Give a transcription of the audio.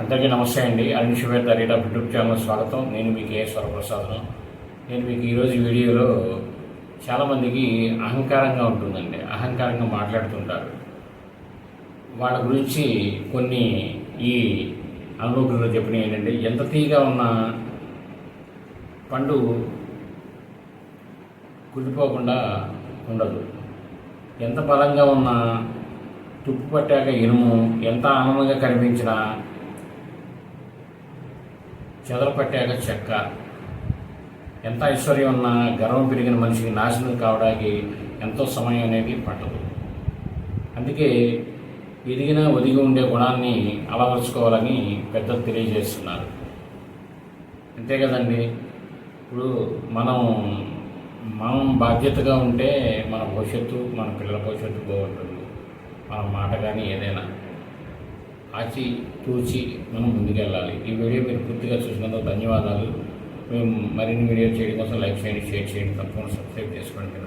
అందరికీ నమస్తే అండి. అన్షువేర్ the rate of YouTube channel స్వాగతం. నేను మీ కేఎస్ వరప్రసాదను. నేను మీకు ఈరోజు వీడియోలో చాలామందికి అహంకారంగా ఉంటుందండి, అహంకారంగా మాట్లాడుతుంటారు. వాళ్ళ గురించి కొన్ని ఈ అనుభూతుల్లో చెప్పినవి ఏంటంటే, ఎంత తీగా ఉన్న పండు కుళ్ళిపోకుండా ఉండదు, ఎంత బలంగా ఉన్న తుప్పు పట్టాక ఇనుము, ఎంత ఆనందంగా కనిపించినా చెదలు పట్టాక చెక్క, ఎంత ఐశ్వర్యం ఉన్నా గర్వం పెరిగిన మనిషికి నాశనం కావడానికి ఎంతో సమయం అనేది పట్టదు. అందుకే ఎదిగిన ఒదిగి ఉండే గుణాన్ని అలవరుచుకోవాలని పెద్దలు తెలియజేస్తున్నారు. అంతే కదండి. ఇప్పుడు మనం బాధ్యతగా ఉంటే మన భవిష్యత్తు, మన పిల్లల భవిష్యత్తు బాగుంటుంది. మన మాట కానీ ఏదైనా ఆచి తూచి మనం ముందుకెళ్ళాలి. ఈ వీడియో మీరు పూర్తిగా చూసినందుకు ధన్యవాదాలు. మేము మరిన్ని వీడియో చేయడం కోసం లైక్ చేయండి, షేర్ చేయండి, తప్పకుండా సబ్స్క్రైబ్ చేసుకోండి.